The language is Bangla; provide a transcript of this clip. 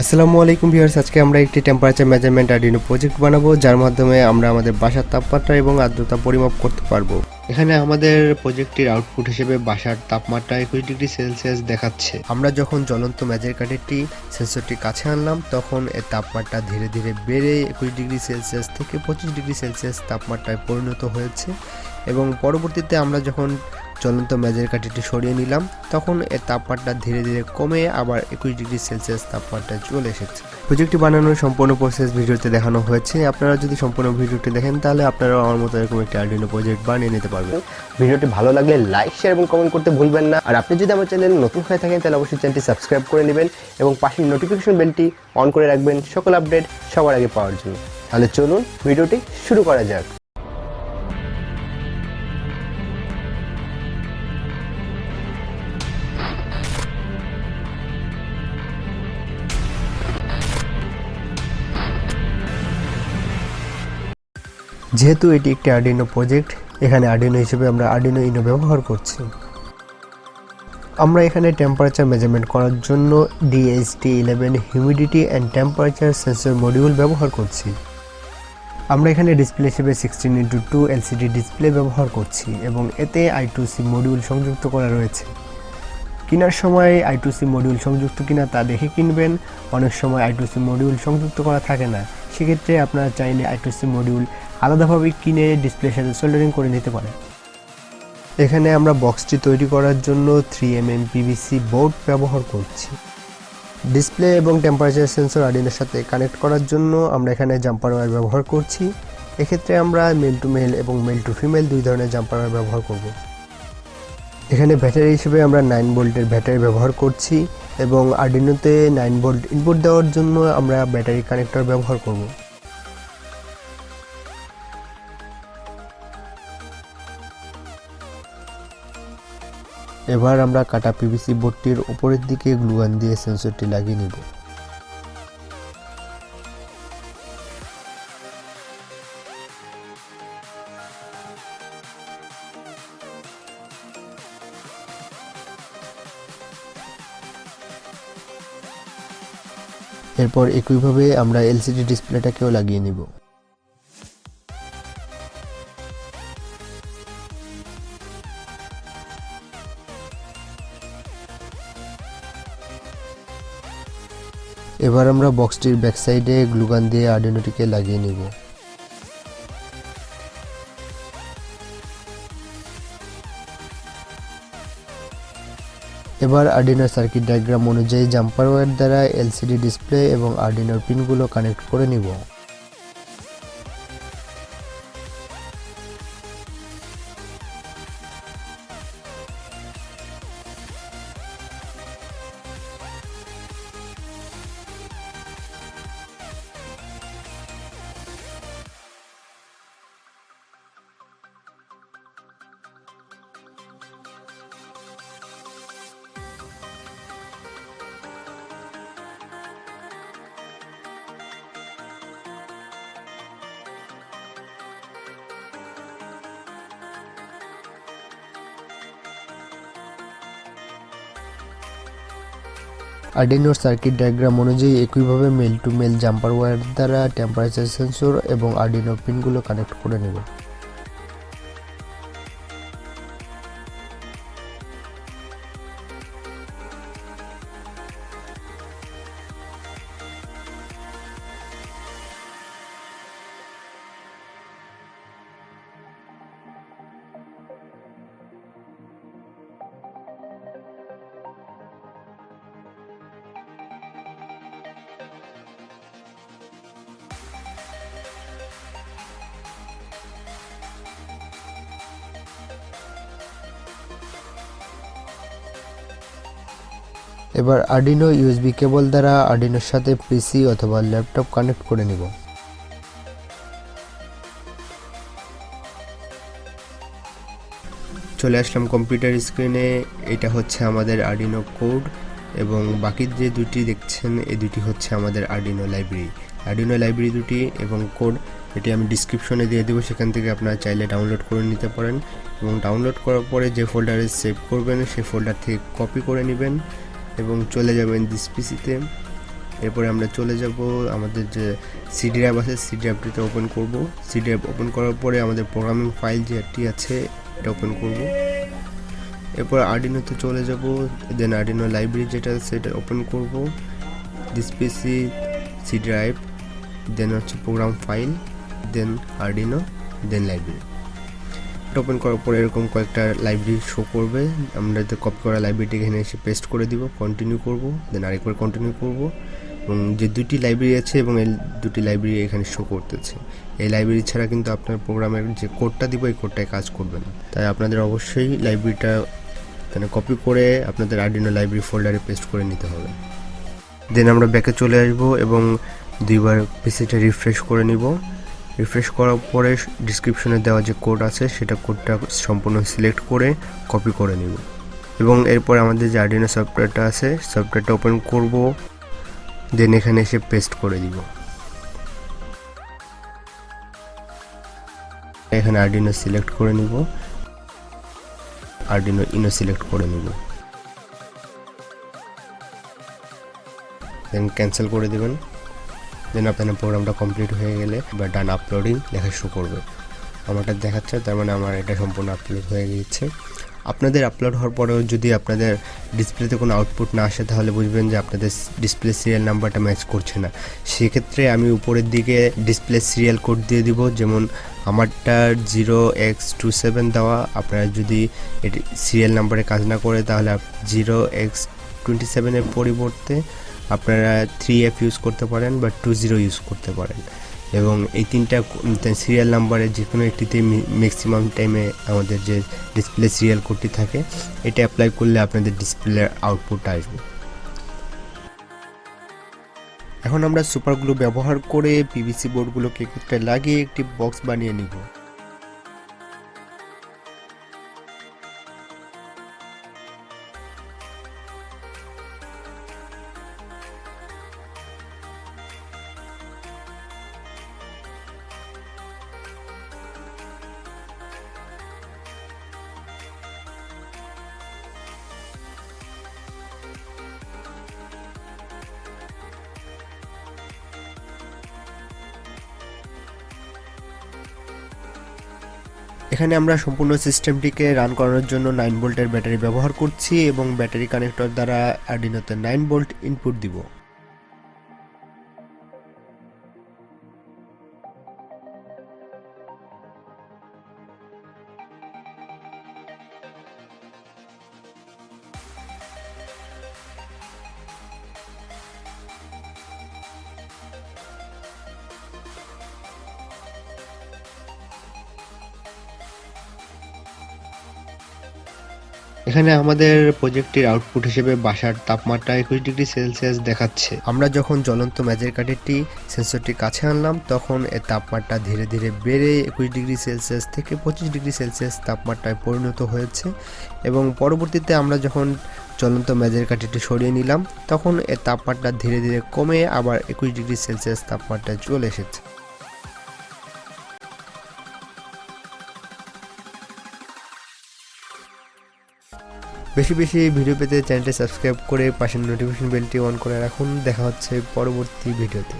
আসসালামু আলাইকুম ভিউয়ার্স, আজকে আমরা একটি টেম্পারেচার মেজারমেন্ট আরডুইনো প্রজেক্ট বানাবো, যার মাধ্যমে আমরা আমাদের বাসার তাপমাত্রা এবং আর্দ্রতা পরিমাপ করতে পারবো। এখানে আমাদের প্রজেক্টটির আউটপুট হিসেবে বাসার তাপমাত্রা 21 ডিগ্রি সেলসিয়াস দেখাচ্ছে। আমরা যখন জ্বলন্ত মেজর কাঠেরটি সেন্সরটি কাছে আনলাম, তখন এর তাপমাত্রা ধীরে ধীরে বেড়ে 21 ডিগ্রি সেলসিয়াস থেকে 25 ডিগ্রি সেলসিয়াস তাপমাত্রায় পরিণত হয়েছে এবং পরবর্তীতে আমরা যখন জ্বলন্ত মেজর কাঠিটি সরিয়ে নিলাম, তখন এর তাপমাত্রা ধীরে ধীরে কমে আবার 21 ডিগ্রি সেলসিয়াস তাপমাত্রায় চলে এসেছে। প্রজেক্টটি বানানোর সম্পূর্ণ প্রসেস ভিডিওতে দেখানো হয়েছে। আপনারা যদি সম্পূর্ণ ভিডিওটি দেখেন, তাহলে আপনারা আমার মতো এরকম একটি আরডুইনো প্রজেক্ট বানিয়ে নিতে পারবেন। ভিডিওটি ভালো লাগলে লাইক, শেয়ার এবং কমেন্ট করতে ভুলবেন না। আর আপনি যদি আমার চ্যানেলে নতুন হয়ে থাকেন, তাহলে অবশ্যই চ্যানেলটি সাবস্ক্রাইব করে নেবেন এবং পাশের নোটিফিকেশন বেলটি অন করে রাখবেন সকল আপডেট সবার আগে পাওয়ার জন্য। তাহলে চলুন ভিডিওটি শুরু করা যাক। যেহেতু এটি একটি আরডুইনো প্রজেক্ট, এখানে আরডুইনো হিসেবে আমরা আরডুইনো ইউনো ব্যবহার করছি। আমরা এখানে টেম্পারেচার মেজারমেন্ট করার জন্য DHT11 humidity and temperature sensor module ব্যবহার করছি। আমরা এখানে ডিসপ্লে হিসেবে 16:2 LCD ডিসপ্লে ব্যবহার করছি এবং এতে I2C মডিউল সংযুক্ত করা রয়েছে। কেনার সময় I2C মডিউল সংযুক্ত কিনা তা দেখে কিনবেন। অনেক সময় I2C মডিউল সংযুক্ত করা থাকে না, সেক্ষেত্রে আপনারা চাইলে I2C মডিউল আলাদাভাবে কিনে ডিসপ্লের সাথে সোল্ডারিং করে নিতে পারেন। এখানে আমরা বক্সটি তৈরি করার জন্য 3mm PVC বোর্ড ব্যবহার করছি। ডিসপ্লে এবং টেম্পারেচার সেন্সর আরডুইনোর সাথে কানেক্ট করার জন্য আমরা এখানে জাম্পার ওয়্যার ব্যবহার করছি। এক্ষেত্রে আমরা মেল টু মেল এবং মেল টু ফিমেল দুই ধরনের জাম্পার ওয়্যার ব্যবহার করব। এখানে ব্যাটারি হিসেবে আমরা 9 ভোল্টের ব্যাটারি ব্যবহার করছি এবং আরডুইনোতে 9 ভোল্ট ইনপুট দেওয়ার জন্য আমরা ব্যাটারি কানেক্টর ব্যবহার করব। এবার আমরা কাটা PVC বোর্ডটির উপরের দিকে গ্লু গান দিয়ে সেন্সরটি লাগিয়ে নিব। এরপর একইভাবে আমরা LCD ডিসপ্লেটাকেও লাগিয়ে নিব। এবার আমরা বক্সটির ব্যাক সাইডে গ্লু গান দিয়ে আরডুইনোটিকে লাগিয়ে নিব। এবার আরডুইনোর সার্কিট ডায়াগ্রাম অনুযায়ী জাম্পার ওয়্যার দ্বারা LCD ডিসপ্লে এবং আরডুইনোর পিনগুলো কানেক্ট করে নিব। আরডুইনোর সার্কিট ডায়াগ্রাম অনুযায়ী একইভাবে male to male jumper wire দ্বারা টেম্পারেচার সেন্সর এবং আরডুইনো পিনগুলো কানেক্ট করে নেব। এবার আরডুইনো USB কেবল দ্বারা আরডুইনোর সাথে PC অথবা ল্যাপটপ কানেক্ট করে নিব। চলে আসলাম কম্পিউটার স্ক্রিনে। এটা হচ্ছে আমাদের আরডুইনো কোড এবং বাকি যে দুটি দেখছেন, এই দুটি হচ্ছে আমাদের আরডুইনো লাইব্রেরি। আরডুইনো লাইব্রেরি দুটি এবং কোড এটি আমি ডিসক্রিপশনে দিয়ে দেবো, সেখান থেকে আপনারা চাইলে ডাউনলোড করে নিতে পারেন এবং ডাউনলোড করার পরে যে ফোল্ডারে সেভ করবেন সেই ফোল্ডার থেকে কপি করে নেবেন এবং চলে যাবেন দিস পিসিতে। এরপরে আমরা চলে যাব আমাদের যে সি ড্রাইভ আছে, সি ড্রাইভটিতে ওপেন করব। সি ড্রাইভ ওপেন করার পরে আমাদের প্রোগ্রামিং ফাইল যেটি আছে এটা ওপেন করব। এরপর আর্ডিনোতে চলে যাব, দেন আর্ডিনো লাইব্রেরি যেটা আছে সেটা ওপেন করব। দিস পিসি, সি ড্রাইভ, দেন হচ্ছে প্রোগ্রাম ফাইল, দেন আর্ডিনো, দেন লাইব্রেরি। এটা ওপেন করার পরে এরকম কয়েকটা লাইব্রেরি শো করবে। আমরা যে কপি করা লাইব্রেরিটিকে এখানে এসে পেস্ট করে দিব, কন্টিনিউ করব, দেন আরেকবার কন্টিনিউ করব। এবং যে দুটি লাইব্রেরি আছে এবং এই দুটি লাইব্রেরি এখানে শো করতেছে। এই লাইব্রেরি ছাড়া কিন্তু আপনার প্রোগ্রামের যে কোডটা দিব এই কোডটায় কাজ করবে না। তাই আপনাদের অবশ্যই লাইব্রেরিটা এখানে কপি করে আপনাদের আর্ডিনো লাইব্রেরি ফোল্ডারে পেস্ট করে নিতে হবে। দেন আমরা ব্যাকে চলে আসব এবং দুইবার পিসিটা রিফ্রেশ করে নিব। রিফ্রেশ করার পরে ডিসক্রিপশনে দেওয়া যে কোড আছে সেটা কোডটা সম্পূর্ণ সিলেক্ট করে কপি করে নিব। এবং এরপর আমাদের যে আর্ডিনো সফটওয়্যারটা আছে সফটওয়্যারটা ওপেন করব, দেন এখানে এসে পেস্ট করে দিব। এখানে আর্ডিনো সিলেক্ট করে নিব, আর্ডিনো ইনো সিলেক্ট করে নিব, দেন ক্যান্সেল করে দিবেন। দেন আপনার প্রোগ্রামটা কমপ্লিট হয়ে গেলে বা ডান আপলোডিং লেখা শো করবে। আমারটা দেখাচ্ছে, তার মানে আমার এটা সম্পূর্ণ আপলোড হয়ে গিয়েছে। আপনাদের আপলোড হওয়ার পরেও যদি আপনাদের ডিসপ্লেতে কোনো আউটপুট না আসে তাহলে বুঝবেন যে আপনাদের ডিসপ্লে সিরিয়াল নাম্বারটা ম্যাচ করছে না। সেক্ষেত্রে আমি উপরের দিকে ডিসপ্লে সিরিয়াল কোড দিয়ে দিব, যেমন আমারটা 0x27 দেওয়া। আপনারা যদি এটি সিরিয়াল নাম্বারে কাজ না করে তাহলে 0x27 পরিবর্তে আপনারা 3F ইউজ করতে পারেন বা 20 ইউজ করতে পারেন। এবং এই তিনটা সিরিয়াল নাম্বারে যে কোনো একটিতে ম্যাক্সিমাম টাইমে আমাদের যে ডিসপ্লে সিরিয়াল কোডটি থাকে এটা অ্যাপ্লাই করলে আপনাদের ডিসপ্লের আউটপুট আসবে। এখন আমরা সুপার গ্লু ব্যবহার করে পিভিসি বোর্ডগুলোকে একটা লাগিয়ে একটি বক্স বানিয়ে নিব। এখানে আমরা সম্পূর্ণ সিস্টেমটিকে রান করানোর জন্য 9 ভোল্টের ব্যাটারি ব্যবহার করছি এবং ব্যাটারি কানেক্টর দ্বারা আর্ডিনোতে 9 ভোল্ট ইনপুট দিব। এখানে আমাদের প্রজেক্টের আউটপুট হিসেবে বাসার তাপমাত্রা 21 ডিগ্রি সেলসিয়াস দেখাচ্ছে। আমরা যখন জ্বলন্ত ম্যাজের কাঠিটি সেন্সরটির কাছে আনলাম তখন এর তাপমাত্রা ধীরে ধীরে বেড়ে 21 ডিগ্রি সেলসিয়াস থেকে 25 ডিগ্রি সেলসিয়াস তাপমাত্রায় পরিণত হয়েছে এবং পরবর্তীতে আমরা যখন জ্বলন্ত ম্যাজের কাঠিটি সরিয়ে নিলাম তখন এর তাপমাত্রা ধীরে ধীরে কমে আবার 21 ডিগ্রি সেলসিয়াস তাপমাত্রায় চলে এসেছে। বেশি বেশি ভিডিও পেতে চ্যানেলটি সাবস্ক্রাইব করে পাশের নোটিফিকেশন বেলটি অন করে রাখুন। দেখা হচ্ছে পরবর্তী ভিডিওতে।